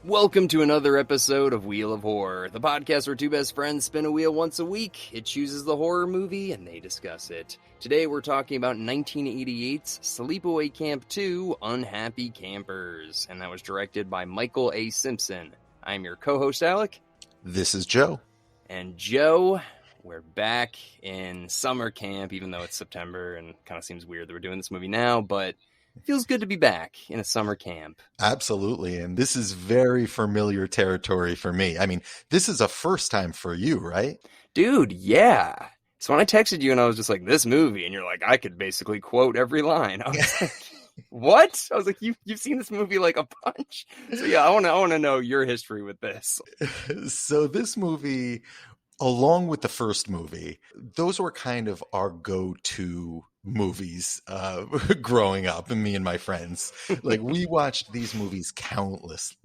Welcome to another episode of Wheel of Horror, the podcast where two best friends spin a wheel once a week. It chooses the horror movie and they discuss it. Today we're talking about 1988's Sleepaway Camp 2, Unhappy Campers, and that was directed by Michael A. Simpson. I'm your co-host, Alec. This is Joe. And Joe, we're back in summer camp, even though it's September and kind of seems weird that we're doing this movie now, but it feels good to be back in a summer camp. Absolutely. And this is very familiar territory for me. I mean, this is a first time for you, right? Dude, yeah. So when I texted you and I was just like, this movie, and you're like, I could basically quote every line. I was like, what? I was like, you've seen this movie like a bunch? So yeah, I want to know your history with this. So this movie, along with the first movie, those were kind of our go-to movies growing up, and me and my friends, like, we watched these movies countless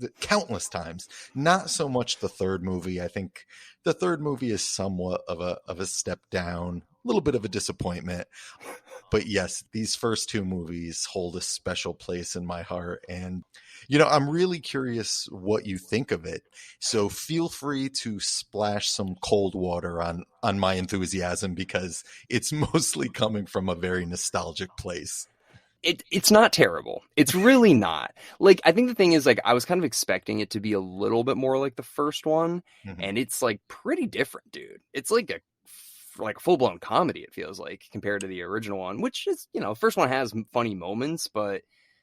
times. Not so much the third movie. I think the third movie is somewhat of a step down, a little bit of a disappointment. But yes, these first two movies hold a special place in my heart. And, you know, I'm really curious what you think of it. So feel free to splash some cold water on my enthusiasm, because it's mostly coming from a very nostalgic place. It's not terrible. It's really not. Like, I think the thing is, like, I was kind of expecting it to be a little bit more like the first one. Mm-hmm. And it's, like, pretty different, dude. It's like a full-blown comedy, it feels like, compared to the original one, which is, you know, the first one has funny moments, but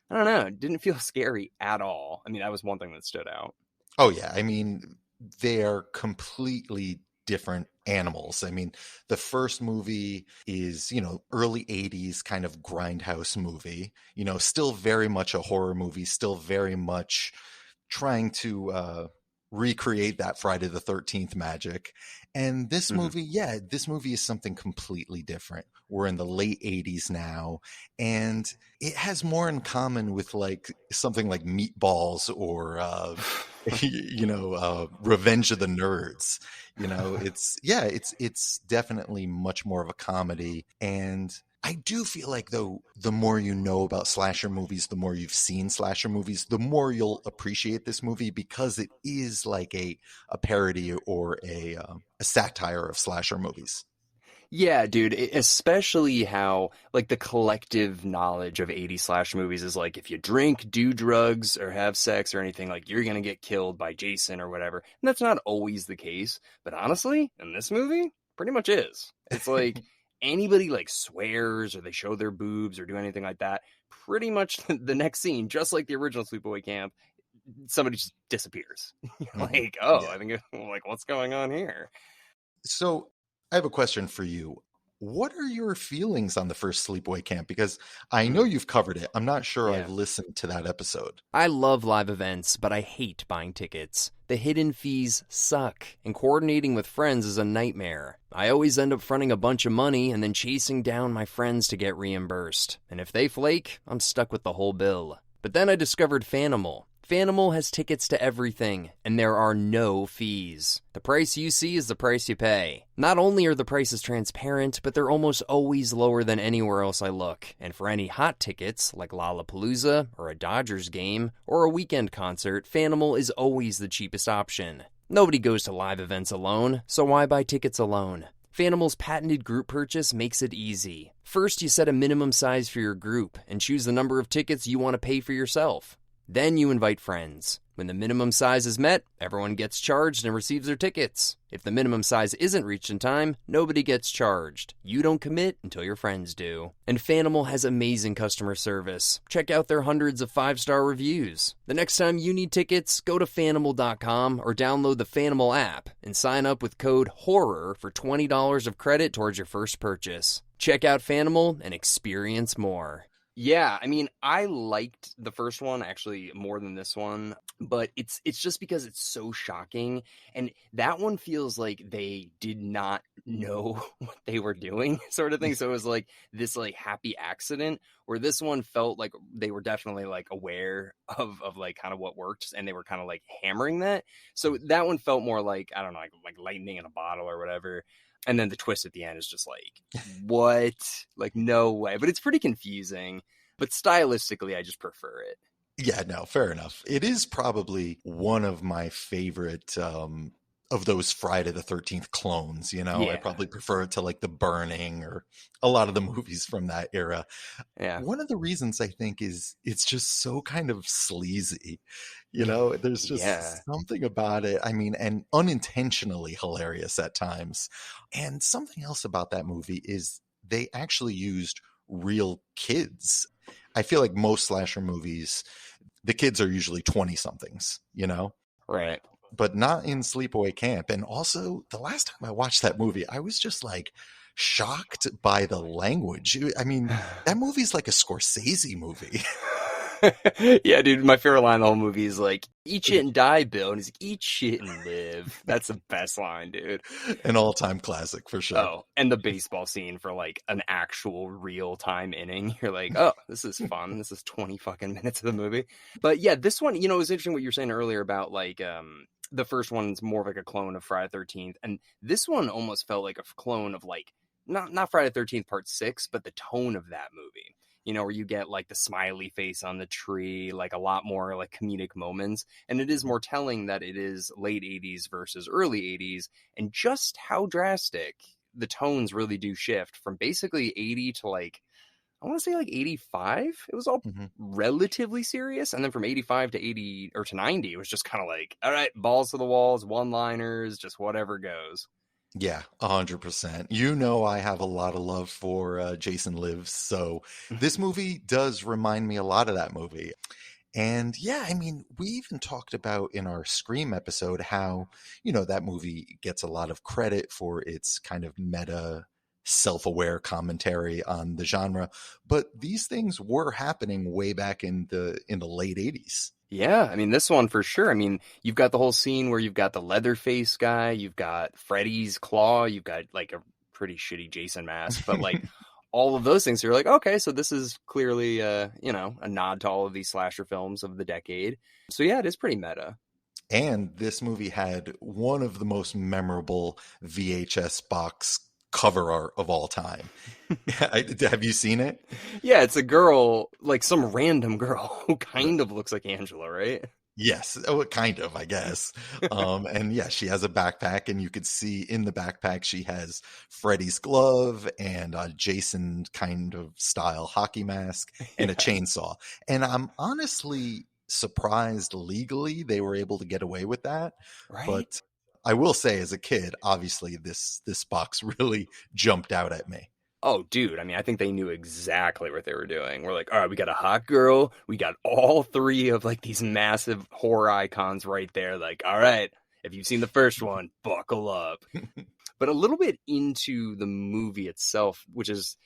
I don't know, it didn't feel scary at all. I mean, that was one thing that stood out. Oh yeah, I mean, they're completely different animals. I mean, the first movie is, you know, early 80s kind of grindhouse movie, you know, still very much a horror movie, still very much trying to recreate that Friday the 13th magic. And this movie, this movie is something completely different. We're in the late 80s now, and it has more in common with like something like Meatballs or Revenge of the Nerds. You know, it's definitely much more of a comedy. And I do feel like, though, the more you know about slasher movies, the more you've seen slasher movies, the more you'll appreciate this movie, because it is like a parody or a satire of slasher movies. Yeah, dude, especially how, like, the collective knowledge of 80 slasher movies is like, if you drink, do drugs, or have sex or anything, like, you're gonna get killed by Jason or whatever. And that's not always the case. But honestly, in this movie, pretty much is. It's like, anybody like swears or they show their boobs or do anything like that, pretty much the next scene, just like the original Sleepaway Camp, somebody just disappears. Like, oh, yeah. I think, like, what's going on here? So I have a question for you. What are your feelings on the first Sleepaway Camp? Because I know you've covered it. I'm not sure I've listened to that episode. I love live events, but I hate buying tickets. The hidden fees suck, and coordinating with friends is a nightmare. I always end up fronting a bunch of money and then chasing down my friends to get reimbursed. And if they flake, I'm stuck with the whole bill. But then I discovered Fanimal. Fanimal has tickets to everything, and there are no fees. The price you see is the price you pay. Not only are the prices transparent, but they're almost always lower than anywhere else I look. And for any hot tickets, like Lollapalooza, or a Dodgers game, or a weekend concert, Fanimal is always the cheapest option. Nobody goes to live events alone, so why buy tickets alone? Fanimal's patented group purchase makes it easy. First, you set a minimum size for your group, and choose the number of tickets you want to pay for yourself. Then you invite friends. When the minimum size is met, everyone gets charged and receives their tickets. If the minimum size isn't reached in time, nobody gets charged. You don't commit until your friends do. And Fanimal has amazing customer service. Check out their hundreds of 5-star reviews. The next time you need tickets, go to Fanimal.com or download the Fanimal app and sign up with code HORROR for $20 of credit towards your first purchase. Check out Fanimal and experience more. Yeah, I mean, I liked the first one actually more than this one, but it's just because it's so shocking, and that one feels like they did not know what they were doing, sort of thing. So it was like this like happy accident, where this one felt like they were definitely like aware of like kind of what worked, and they were kind of like hammering that. So that one felt more like, I don't know, like lightning in a bottle or whatever. And then the twist at the end is just like, what? Like, no way. But it's pretty confusing. But stylistically, I just prefer it. Yeah, no, fair enough. It is probably one of my favorite of those Friday the 13th clones, you know. I Yeah, probably prefer it to like The Burning or a lot of the movies from that era. yeah, One of the reasons I think is it's just so kind of sleazy, you know. There's yeah, just something about it. I mean, and unintentionally hilarious at times. And something else about that movie is they actually used real kids. I feel like most slasher movies, the kids are usually 20 somethings, you know, right. but not in Sleepaway Camp. And also, the last time I watched that movie, I was just like shocked by the language. I mean, that movie's like a Scorsese movie. Yeah, dude, my favorite line in the whole movie is like, eat shit and die, Bill. And he's like, eat shit and live. That's the best line, dude. An all-time classic for sure. Oh, and the baseball scene for like an actual real time inning. You're like, oh, this is fun. This is 20 fucking minutes of the movie. But yeah, this one, it was interesting what you were saying earlier about like the first one's more of like a clone of Friday the 13th. And this one almost felt like a clone of like not Friday the 13th part 6, but the tone of that movie. Where you get like the smiley face on the tree, like a lot more like comedic moments. And it is more telling that it is late 80s versus early 80s, and just how drastic the tones really do shift from basically 80 to like, I want to say like 85. It was all Mhm. relatively serious. And then from 85 to 80 or to 90, it was just kind of like, all right, balls to the walls, one liners, just whatever goes. Yeah, 100%. You know, I have a lot of love for Jason Lives, so this movie does remind me a lot of that movie. And yeah, I mean, we even talked about in our Scream episode how, that movie gets a lot of credit for its kind of meta, self-aware commentary on the genre, but these things were happening way back in the late 80s. Yeah, I mean, this one for sure. I mean, you've got the whole scene where you've got the Leatherface guy, you've got Freddy's claw, you've got like a pretty shitty Jason mask, but like all of those things, you're like, okay, so this is clearly, a nod to all of these slasher films of the decade. So yeah, it is pretty meta. And this movie had one of the most memorable VHS box cover art of all time. Have you seen it? Yeah, it's a girl, like some random girl who kind of looks like Angela, right? Yes, oh, kind of, I guess. And yeah, she has a backpack, and you could see in the backpack she has Freddy's glove and a Jason kind of style hockey mask and a Yeah, chainsaw. And I'm honestly surprised legally they were able to get away with that. right? But I will say, as a kid, obviously this box really jumped out at me. Oh, dude, I mean, I think they knew exactly what they were doing. We're like, all right, we got a hot girl. We got all three of like these massive horror icons right there. Like, all right, if you've seen the first one, buckle up. But a little bit into the movie itself, which is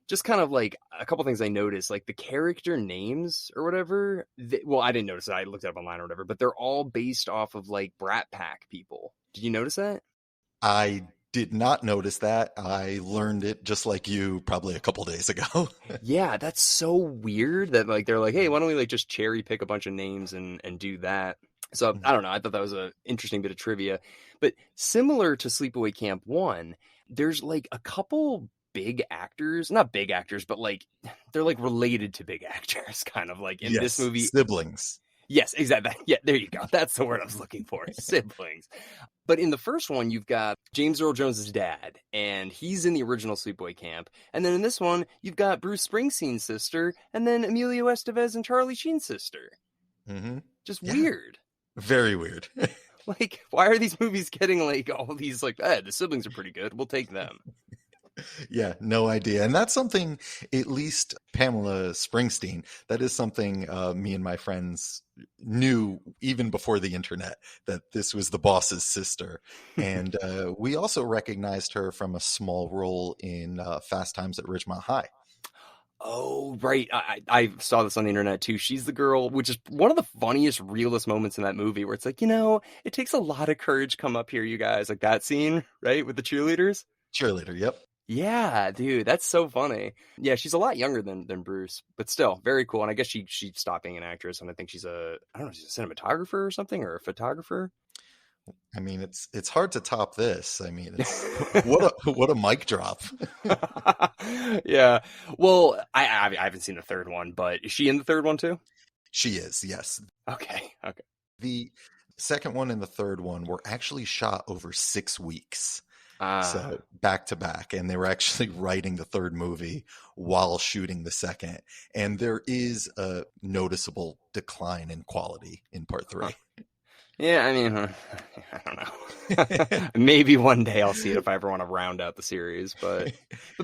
just kind of like a couple things I noticed, like the character names or whatever. Well, I didn't notice it. I looked it up online or whatever, but they're all based off of like Brat Pack people. Did you notice that? I did not notice that. I learned it just like you probably a couple days ago. Yeah, that's so weird that like they're like, hey, why don't we like just cherry pick a bunch of names and do that? So I don't know. I thought that was a interesting bit of trivia. But similar to Sleepaway Camp 1, there's like a couple big actors, not big actors, but like they're like related to big actors, kind of like in this Yes, movie. siblings. Yes, exactly. Yeah, there you go. That's the word I was looking for. Siblings. But in the first one, you've got James Earl Jones's dad, and he's in the original Sleepaway Camp. And then in this one, you've got Bruce Springsteen's sister, and then Emilio Estevez and Charlie Sheen's sister. Hmm. Just Yeah, weird. very weird. Like, why are these movies getting like all these like, the siblings are pretty good. We'll take them. Yeah, no idea. And that's something, at least Pamela Springsteen, that is something me and my friends knew even before the internet, that this was the boss's sister. And we also recognized her from a small role in Fast Times at Ridgemont High. Oh, right. I saw this on the internet too. She's the girl, which is one of the funniest, realest moments in that movie where it's like, it takes a lot of courage to come up here, you guys. Like that scene, right? With the cheerleaders. Cheerleader, yep. Yeah, dude, that's so funny. Yeah, she's a lot younger than Bruce, but still very cool. And I guess she stopped being an actress, and I think I don't know, she's a cinematographer or something, or a photographer. I mean, it's hard to top this. I mean, it's what a mic drop. Yeah. Well, I haven't seen the third one, but is she in the third one too? She is, yes. Okay. Okay. The second one and the third one were actually shot over 6 weeks. Ah. So back to back. And they were actually writing the third movie while shooting the second. And there is a noticeable decline in quality in part Huh. three. Yeah, I mean, I don't know. Maybe one day I'll see it if I ever want to round out the series, but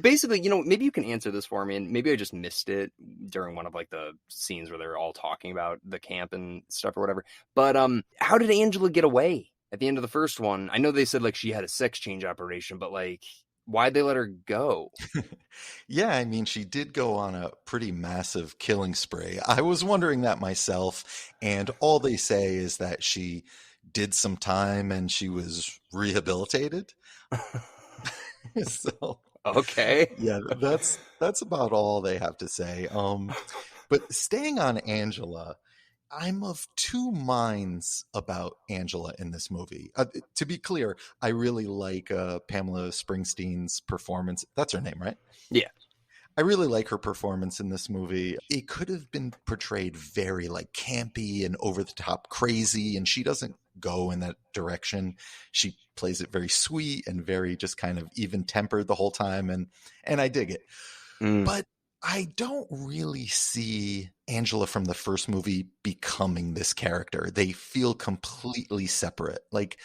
basically, maybe you can answer this for me, and maybe I just missed it during one of like the scenes where they're all talking about the camp and stuff or whatever. But how did Angela get away at the end of the first one? I know they said like she had a sex change operation, but like, why'd they let her go? Yeah, I mean, she did go on a pretty massive killing spree. I was wondering that myself, and all they say is that she did some time and she was rehabilitated. So, Okay. yeah, that's about all they have to say. But staying on Angela, I'm of two minds about Angela in this movie. To be clear, I really like Pamela Springsteen's performance. That's her name, right? Yeah. I really like her performance in this movie. It could have been portrayed very like campy and over the top crazy, and she doesn't go in that direction. She plays it very sweet and very just kind of even tempered the whole time, and I dig it. Mm. But I don't really see Angela from the first movie becoming this character. They feel completely separate. Like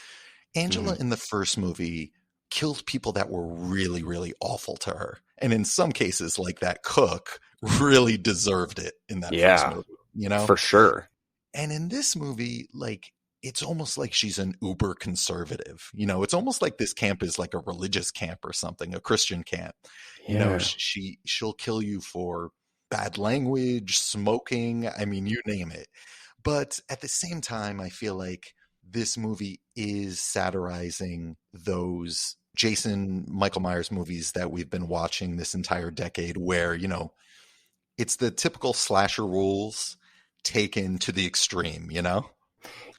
Angela Mhm. in the first movie killed people that were really, really awful to her. And in some cases, like that cook really deserved it in that first Yeah, movie, you know? for sure. And in this movie, like, it's almost like she's an uber conservative. It's almost like this camp is like a religious camp or something, a Christian camp. Yeah. She'll kill you for bad language, smoking, I mean, you name it. But at the same time, I feel like this movie is satirizing those Jason Michael Myers movies that we've been watching this entire decade where, it's the typical slasher rules taken to the extreme.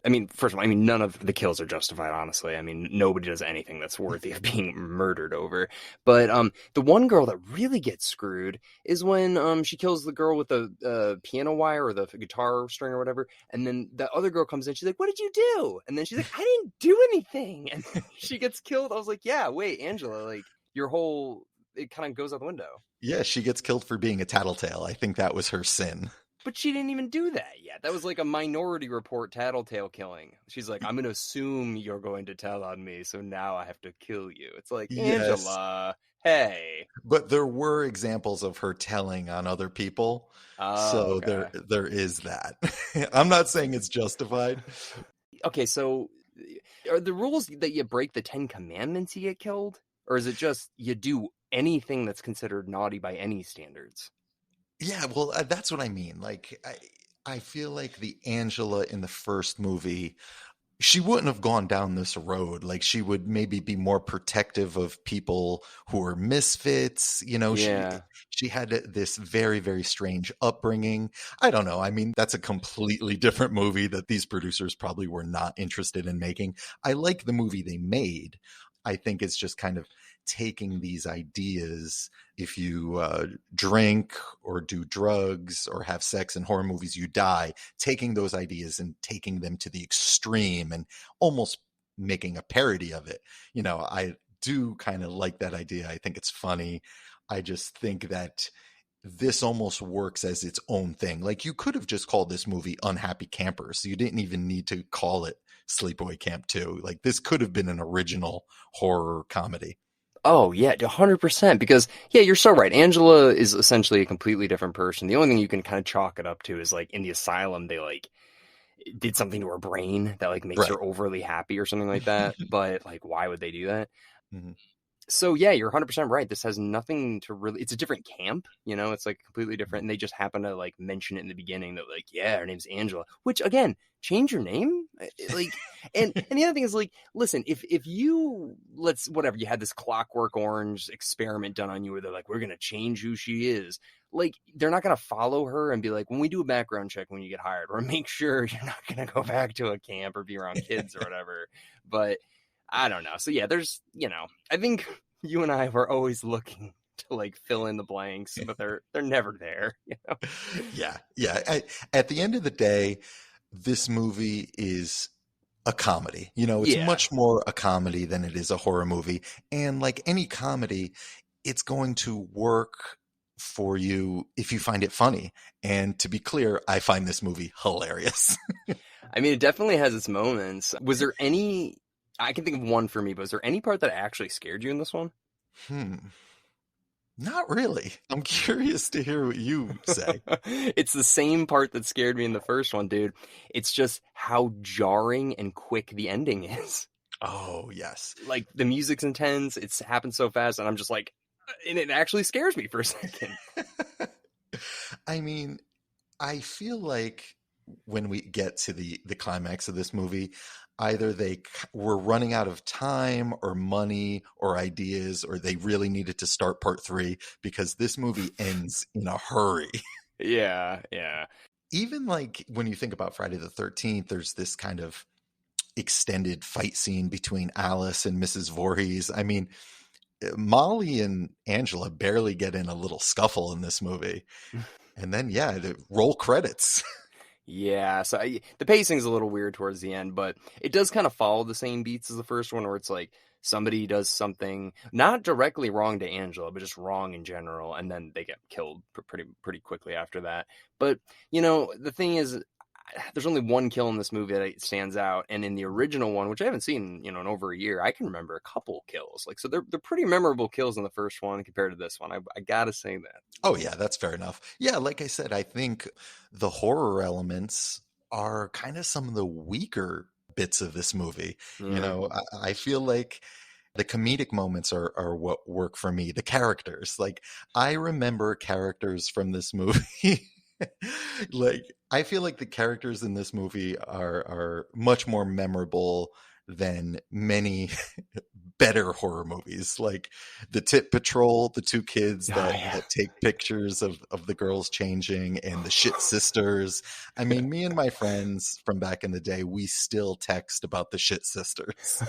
I mean, first of all, I mean, none of the kills are justified, honestly. I mean, nobody does anything that's worthy of being murdered over. But the one girl that really gets screwed is when she kills the girl with the piano wire or the guitar string or whatever, and then the other girl comes in. She's like, "What did you do?" And then she's like, "I didn't do anything," and she gets killed. I was like, "Yeah, wait, Angela, like your whole it kind of goes out the window." Yeah, she gets killed for being a tattletale. I think that was her sin. But she didn't even do that yet. That was like a Minority Report tattletale killing. She's like, I'm going to assume you're going to tell on me, so now I have to kill you. It's like, Yes, Angela, hey. but there were examples of her telling on other people. Oh, So there okay. there is that. I'm not saying it's justified. Okay, so are the rules that you break the 10 Commandments you get killed? Or is it just you do anything that's considered naughty by any standards? Yeah, well, that's what I mean. Like, I feel like the Angela in the first movie, she wouldn't have gone down this road. Like, she would maybe be more protective of people who are misfits. Yeah. She had this very, very strange upbringing. I don't know. I mean, that's a completely different movie that these producers probably were not interested in making. I like the movie they made. I think it's just kind of taking these ideas. If you drink or do drugs or have sex in horror movies, you die. Taking those ideas and taking them to the extreme and almost making a parody of it. I do kind of like that idea. I think it's funny. I just think that this almost works as its own thing. Like, you could have just called this movie Unhappy Campers. You didn't even need to call it Sleepaway Camp 2. Like, this could have been an original horror comedy. Oh yeah, 100%. Because yeah, you're so right. Angela is essentially a completely different person. The only thing you can kind of chalk it up to is like in the asylum, they like did something to her brain that like makes Right. her overly happy or something like that. But like, why would they do that? Mhm. So yeah, you're 100% right. This has nothing to really. It's a different camp, it's like completely different. And they just happen to like mention it in the beginning that like, yeah, her name's Angela. Which again, change your name, like. And the other thing is like, listen, if you let's whatever you had this Clockwork Orange experiment done on you where they're like, we're gonna change who she is. Like, they're not gonna follow her and be like, when we do a background check when you get hired, or make sure you're not gonna go back to a camp or be around kids or whatever. But I don't know. So yeah, there's, I think you and I were always looking to like fill in the blanks, but they're never there, you know? Yeah. At the end of the day, this movie is a comedy. It's Yeah. much more a comedy than it is a horror movie. And like any comedy, it's going to work for you if you find it funny. And to be clear, I find this movie hilarious. I mean, it definitely has its moments. Was there any, I can think of one for me, but was there any part that actually scared you in this one? Hmm. Not really. I'm curious to hear what you say. It's the same part that scared me in the first one, dude. It's just how jarring and quick the ending is. Oh, yes. Like, the music's intense, it's happened so fast, and I'm just like, and it actually scares me for a second. I mean, I feel like when we get to the climax of this movie, either they were running out of time or money or ideas, or they really needed to start part 3 because this movie ends in a hurry. Yeah. Even like when you think about Friday the 13th, there's this kind of extended fight scene between Alice and Mrs. Voorhees. I mean, Molly and Angela barely get in a little scuffle in this movie. And then, the roll credits. Yeah, so the pacing's a little weird towards the end, but it does kind of follow the same beats as the first one, where it's like somebody does something not directly wrong to Angela, but just wrong in general, and then they get killed pretty quickly after that. But the thing is, there's only one kill in this movie that stands out, and in the original one, which I haven't seen in over a year, I can remember a couple kills. Like, so they're pretty memorable kills in the first one compared to this one. I gotta say that. Oh yeah, that's fair enough. Yeah, like I said, I think the horror elements are kind of some of the weaker bits of this movie. I feel like the comedic moments are what work for me. The characters, like I remember characters from this movie. Like I feel like the characters in this movie are much more memorable than many better horror movies, like the Tit Patrol, the two kids that take pictures of the girls changing, and the Shit Sisters. I mean, me and my friends from back in the day, we still text about the Shit Sisters.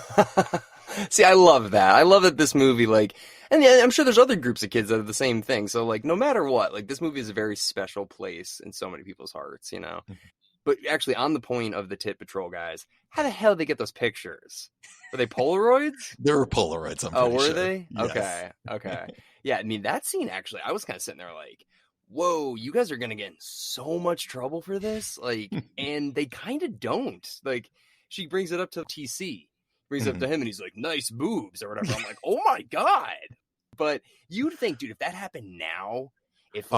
See, I love that. I love that this movie, like, and yeah, I'm sure there's other groups of kids that are the same thing. So, like, no matter what, like, this movie is a very special place in so many people's hearts, Mm-hmm. But actually, on the point of the Tit Patrol guys, how the hell did they get those pictures? Were they Polaroids? There were Polaroids, I'm pretty were sure. they? Yes. Okay. Yeah, I mean, that scene, actually, I was kind of sitting there like, whoa, you guys are going to get in so much trouble for this? Like, and they kind of don't. Like, she brings it up to TC, brings it up to him, and he's like, nice boobs, or whatever. I'm like, oh my God. But you'd think, dude, if that happened now, if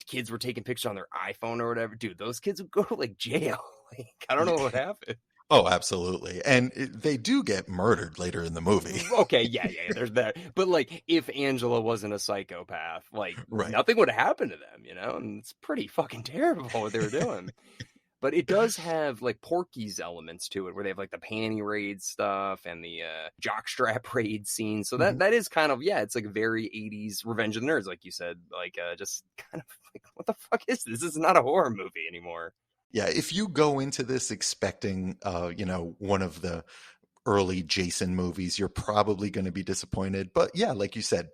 kids were taking pictures on their iPhone or whatever, dude, those kids would go to like jail. Like, I don't know what happened. Oh, absolutely. And they do get murdered later in the movie. Okay, yeah, there's that. But like, if Angela wasn't a psychopath, like, right. Nothing would happen to them, And it's pretty fucking terrible what they were doing. But it does have like Porky's elements to it, where they have like the panty raid stuff and the jockstrap raid scene. So that is kind of, it's like a very 80s Revenge of the Nerds, like you said. Like, just kind of like, what the fuck is this? This is not a horror movie anymore. Yeah, if you go into this expecting, one of the early Jason movies, you're probably going to be disappointed. But yeah, like you said,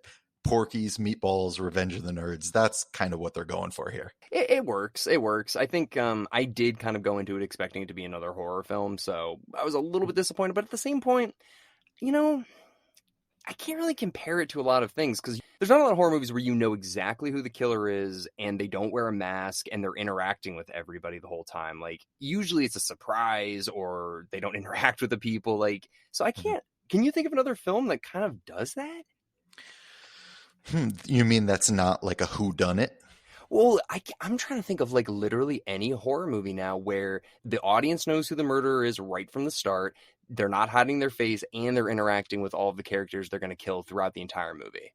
Porky's, Meatballs, Revenge of the Nerds, that's kind of what they're going for here. It works. It works. I think I did kind of go into it expecting it to be another horror film, so I was a little bit disappointed. But at the same point, I can't really compare it to a lot of things, because there's not a lot of horror movies where you know exactly who the killer is and they don't wear a mask and they're interacting with everybody the whole time. Like, usually it's a surprise or they don't interact with the people. Like, so I can't. Can you think of another film that kind of does that? You mean that's not like a whodunit? Well, I'm trying to think of like literally any horror movie now where the audience knows who the murderer is right from the start. They're not hiding their face, and they're interacting with all of the characters they're going to kill throughout the entire movie.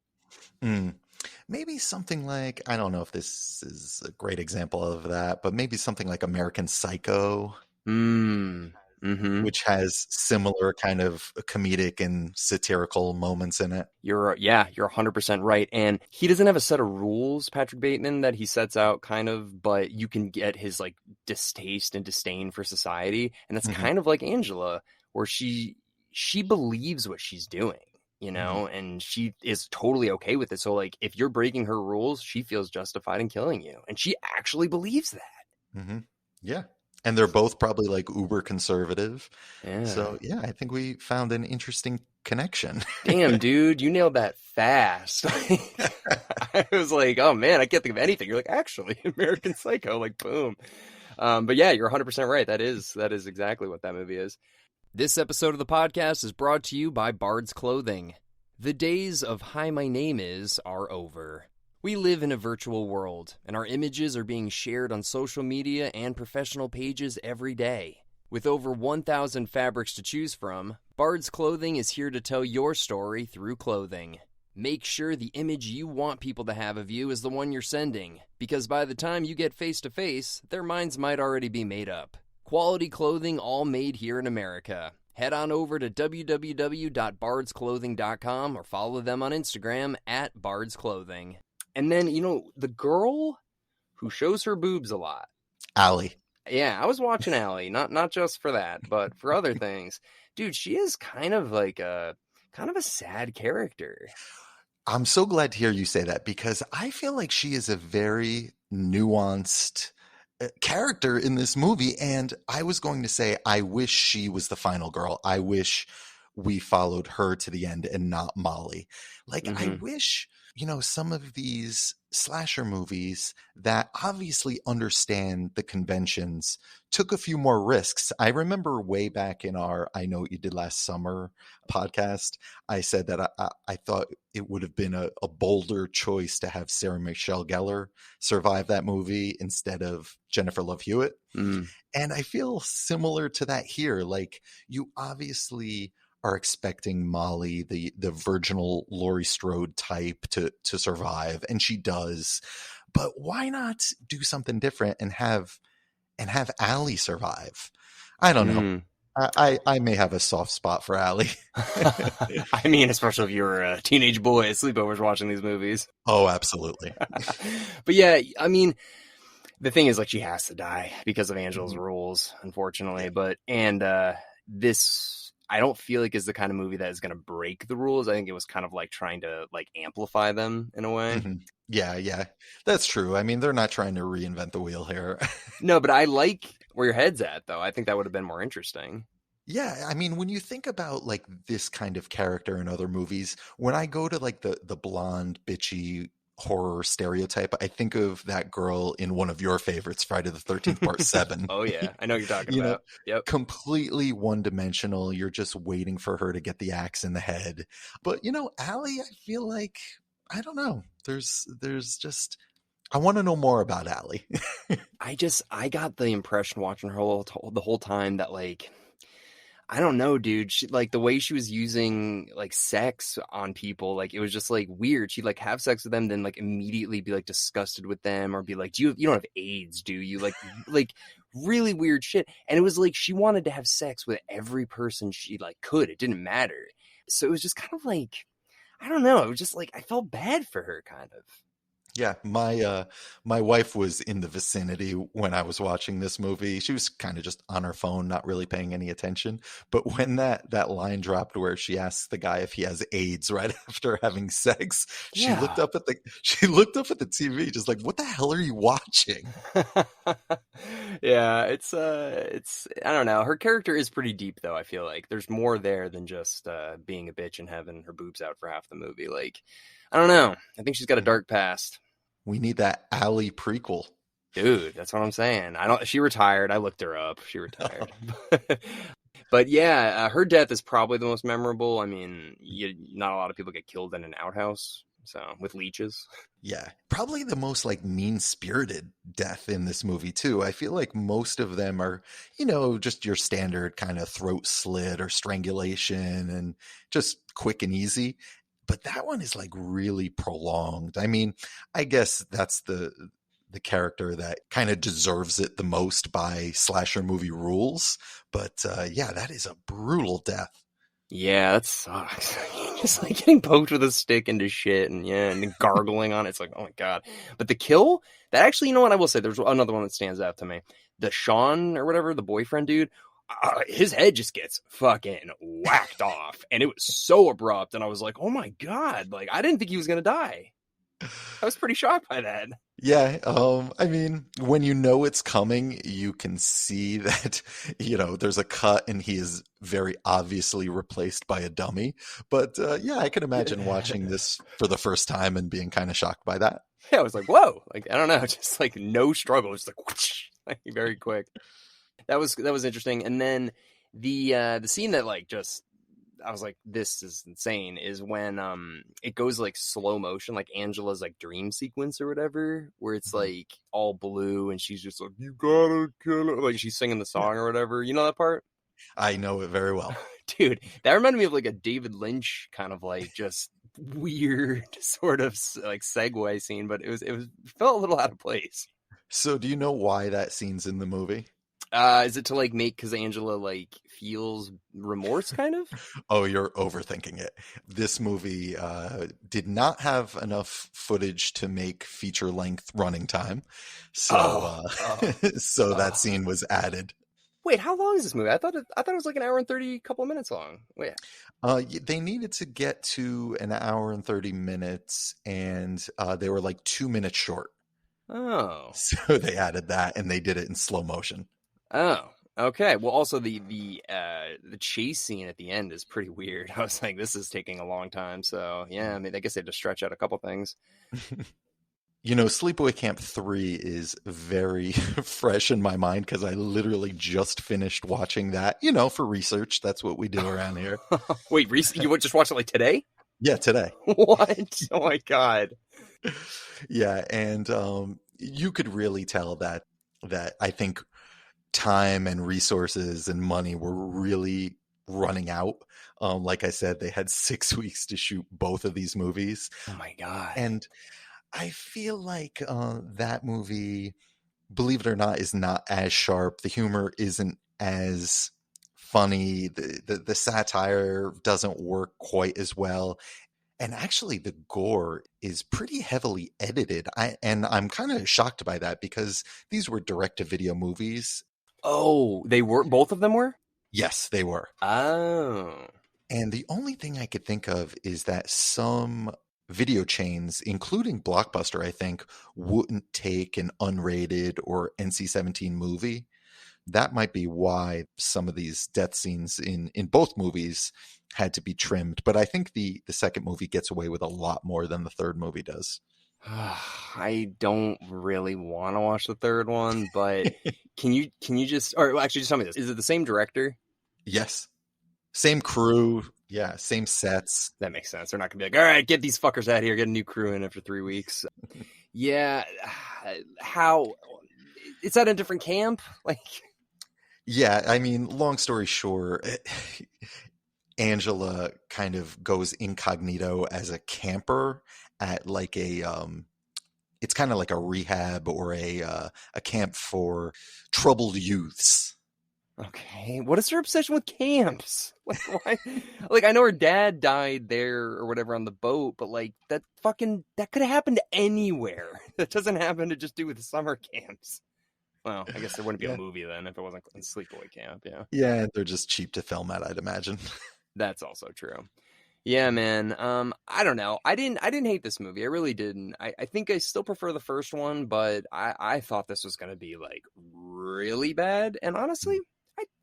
Maybe something like, I don't know if this is a great example of that, but maybe something like American Psycho, which has similar kind of comedic and satirical moments in it. You're 100% right. And he doesn't have a set of rules, Patrick Bateman, that he sets out kind of, but you can get his like distaste and disdain for society. And that's kind of like Angela, where she believes what she's doing. you Hmm. know, and she is totally okay with it. So like, if you're breaking her rules, she feels justified in killing you, and she actually believes that. Hmm. Yeah. And they're both probably like uber conservative. Yeah. So yeah, I think we found an interesting connection. Damn, dude, you nailed that fast. I was like, oh man, I can't think of anything. You're like, actually, American Psycho, like boom. But yeah, you're 100% right. That is exactly what that movie is. This episode of the podcast is brought to you by Bard's Clothing. The days of "Hi, my name is" are over. We live in a virtual world, and our images are being shared on social media and professional pages every day. With over 1,000 fabrics to choose from, Bard's Clothing is here to tell your story through clothing. Make sure the image you want people to have of you is the one you're sending, because by the time you get face to face, their minds might already be made up. Quality clothing, all made here in America. Head on over to www.bardsclothing.com or follow them on Instagram at bardsclothing. And then, the girl who shows her boobs a lot. Allie. Yeah, I was watching Allie, not just for that, but for other things. Dude, she is kind of a sad character. I'm so glad to hear you say that because I feel like she is a very nuanced character in this movie. And I was going to say, I wish she was the final girl. I wish we followed her to the end and not Molly. Like, I Mm-hmm. wish, some of these slasher movies that obviously understand the conventions took a few more risks. I remember way back in our I Know What You Did Last Summer podcast, I said that I thought it would have been a bolder choice to have Sarah Michelle Gellar survive that movie instead of Jennifer Love Hewitt. Mm. And I feel similar to that here. Like, you obviously are expecting Molly, the virginal Laurie Strode type, to survive, and she does. But why not do something different and have Allie survive? I don't know. Mm. I may have a soft spot for Allie. I mean, especially if you're a teenage boy at sleepovers watching these movies. Oh, absolutely. But yeah, I mean, the thing is, like, she has to die because of Angela's Mhm. rules, unfortunately. Yeah. This, I don't feel like is the kind of movie that is going to break the rules. I think it was kind of like trying to like amplify them in a way. Mhm. Yeah, that's true. I mean, they're not trying to reinvent the wheel here. No, but I like where your head's at, though. I think that would have been more interesting. Yeah, I mean, when you think about like this kind of character in other movies, when I go to like the blonde, bitchy horror stereotype, I think of that girl in one of your favorites, Friday the 13th Part 7. Oh yeah, I know what you're talking You know, about. Yep. completely one-dimensional. You're just waiting for her to get the axe in the head. But Allie, I feel like I don't know. There's just I want to know more about Allie. I got the impression watching her the whole time that, like, I don't know, dude. She, like, the way she was using like sex on people, like, it was just like weird. She'd like have sex with them, then like immediately be like disgusted with them, or be like, you don't have AIDS, do you?" Like really weird shit. And it was like she wanted to have sex with every person she like could. It didn't matter. So it was just kind of like, I don't know. It was just like I felt bad for her, kind of. Yeah, my wife was in the vicinity when I was watching this movie. She was kind of just on her phone, not really paying any attention. But when that line dropped where she asks the guy if he has AIDS right after having sex, she looked Yeah. up at the TV, just like, "What the hell are you watching?" Yeah, it's I don't know. Her character is pretty deep though, I feel like. There's more there than just being a bitch and having her boobs out for half the movie. Like, I don't know. I think she's got a dark past. We need that Allie prequel. Dude, that's what I'm saying. She retired. I looked her up. She retired. But yeah, her death is probably the most memorable. I mean, not a lot of people get killed in an outhouse, so with leeches. Yeah, probably the most like mean-spirited death in this movie too. I feel like most of them are, just your standard kind of throat slit or strangulation and just quick and easy. But that one is like really prolonged. I mean, I guess that's the character that kind of deserves it the most by slasher movie rules. But yeah, that is a brutal death. Yeah, that sucks. Just like getting poked with a stick into shit and and gargling on it. It's like, oh my God. But the kill, that actually, you know what I will say? There's another one that stands out to me. The Sean or whatever, the boyfriend dude, his head just gets fucking whacked off, and it was so abrupt, and I was like, oh my God, like, I didn't think he was gonna die. I was pretty shocked by that. Yeah, I mean, when you know it's coming, you can see that, there's a cut and he is very obviously replaced by a dummy. But yeah, I can imagine watching this for the first time and being kind of shocked by that. Yeah, I was like, whoa, like, I don't know, just like no struggle, just like, whoosh, like very quick. That was interesting. And then the scene that like just I was like, this is insane, is when it goes like slow motion, like Angela's like dream sequence or whatever, where it's like all blue and she's just like, you gotta kill it, like she's singing the song or whatever. You know that part? I know it very well. Dude, that reminded me of like a David Lynch kind of like just weird sort of like segue scene, but it felt a little out of place. So do you know why that scene's in the movie? Is it to like make, because Angela like feels remorse kind of? Oh, you're overthinking it. This movie did not have enough footage to make feature-length running time, so that scene was added. Wait, how long is this movie? I thought it was like an hour and 30 couple of minutes long. Wait. They needed to get to an hour and 30 minutes, and they were like 2 minutes short. Oh. So they added that, and they did it in slow motion. Oh, okay. Well, also the chase scene at the end is pretty weird. I was like, this is taking a long time. So yeah, I mean, I guess they had to stretch out a couple things. Sleepaway Camp 3 is very fresh in my mind because I literally just finished watching that, for research. That's what we do around here. Wait, you just watched it like today? Yeah, today. What? Oh my God. Yeah, and you could really tell that I think time and resources and money were really running out. Like I said, they had 6 weeks to shoot both of these movies. Oh my God. And I feel like that movie, believe it or not, is not as sharp. The humor isn't as funny. The satire doesn't work quite as well. And actually, the gore is pretty heavily edited. I'm kind of shocked by that because these were direct-to-video movies. Oh, they were? Both of them were? Yes, they were. Oh. And the only thing I could think of is that some video chains, including Blockbuster, I think, wouldn't take an unrated or NC-17 movie. That might be why some of these death scenes in both movies had to be trimmed. But I think the second movie gets away with a lot more than the third movie does. I don't really want to watch the third one, but can you just, or actually just tell me this. Is it the same director? Yes. Same crew. Yeah. Same sets. That makes sense. They're not going to be like, all right, get these fuckers out of here. Get a new crew in after 3 weeks. Yeah. How? It's at a different camp? Like. Yeah. I mean, long story short, Angela kind of goes incognito as a camper at like it's kind of like a rehab or a camp for troubled youths. Okay, what is her obsession with camps? Like, why? Like, I know her dad died there or whatever on the boat, but like that could have happened anywhere. That doesn't happen to just do with summer camps. Well, I guess there wouldn't be a movie then if it wasn't in Sleepaway Camp. Yeah. Yeah, they're just cheap to film at, I'd imagine. That's also true. Yeah, man. I don't know. I didn't hate this movie. I really didn't. I think I still prefer the first one, but I thought this was gonna be like really bad. And honestly,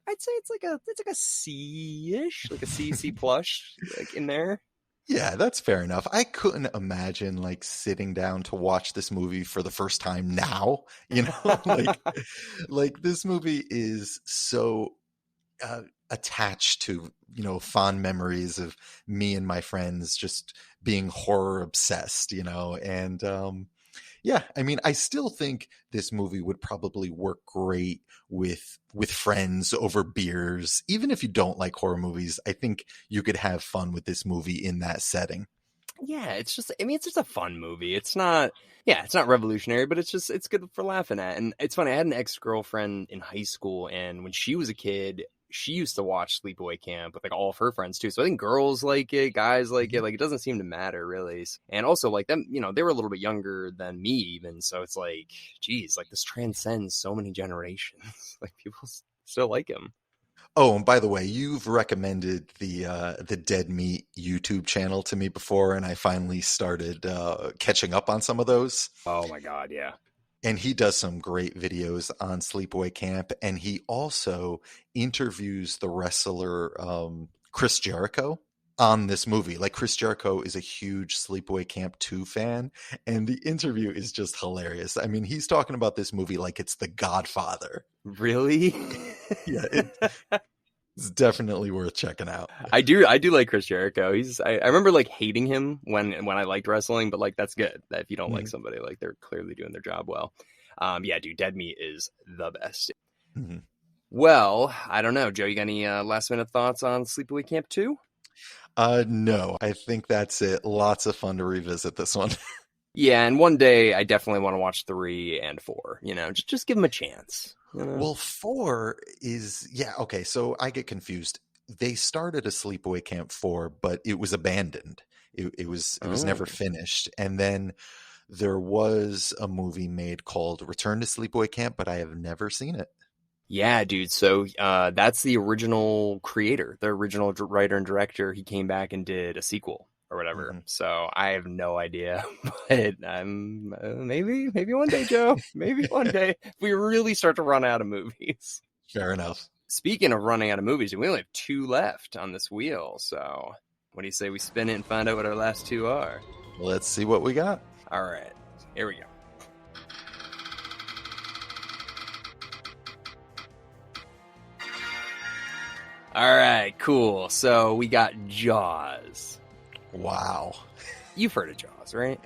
I'd say it's like a C-ish, like a C plus, like in there. Yeah, that's fair enough. I couldn't imagine like sitting down to watch this movie for the first time now, like this movie is so attached to, fond memories of me and my friends just being horror obsessed, and yeah, I mean, I still think this movie would probably work great with friends over beers. Even if you don't like horror movies, I think you could have fun with this movie in that setting. Yeah, it's just a fun movie. It's not revolutionary, but it's good for laughing at. And it's funny, I had an ex-girlfriend in high school, and when she was a kid, she used to watch Sleepaway Camp with like all of her friends too. So I think girls like it, guys like it. Like it doesn't seem to matter really. And also like them, they were a little bit younger than me even. So it's like, geez, like this transcends so many generations. Like people still like him. Oh, and by the way, you've recommended the Dead Meat YouTube channel to me before, and I finally started catching up on some of those. Oh my God, yeah. And he does some great videos on Sleepaway Camp, and he also interviews the wrestler Chris Jericho on this movie. Like, Chris Jericho is a huge Sleepaway Camp 2 fan, and the interview is just hilarious. I mean, he's talking about this movie like it's The Godfather. Really? Yeah, it's definitely worth checking out. I do like Chris Jericho. I remember like hating him when I liked wrestling, but like that's good. That if you don't like somebody, like they're clearly doing their job well. Yeah, dude, Dead Meat is the best. Mm-hmm. Well, I don't know, Joe. You got any last minute thoughts on Sleepaway Camp 2? No, I think that's it. Lots of fun to revisit this one. Yeah, and one day I definitely want to watch 3 and 4. You know, just give them a chance. You know? Well, 4 is, yeah, okay, so I get confused. They started a Sleepaway Camp 4, but it was abandoned. It was never finished. And then there was a movie made called Return to Sleepaway Camp, but I have never seen it. Yeah, dude. So that's the original creator, the original writer and director. He came back and did a sequel or whatever. So I have no idea, but maybe one day, Joe. Maybe one day if we really start to run out of movies. Fair enough. Speaking of running out of movies, we only have 2 left on this wheel. So what do you say we spin it and find out what our last 2 are? Let's see what we got. All right, here we go. All right, cool. So we got Jaws. Wow. You've heard of Jaws, right?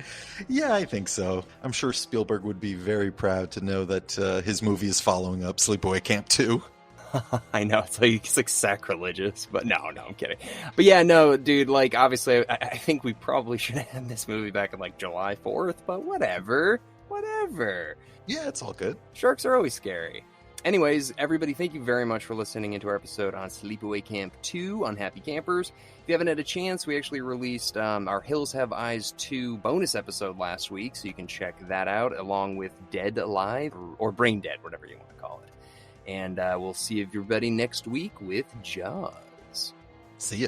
Yeah, I think so. I'm sure Spielberg would be very proud to know that his movie is following up Sleepaway Camp 2. I know, it's like sacrilegious, but no, I'm kidding. But yeah, no, dude, like, obviously, I think we probably should have had this movie back on, like, July 4th, but whatever. Yeah, it's all good. Sharks are always scary. Anyways, everybody, thank you very much for listening into our episode on Sleepaway Camp 2 on Happy Campers. If you haven't had a chance, we actually released our Hills Have Eyes 2 bonus episode last week, so you can check that out, along with Dead Alive, or Brain Dead, whatever you want to call it. And we'll see everybody next week with Jaws. See ya.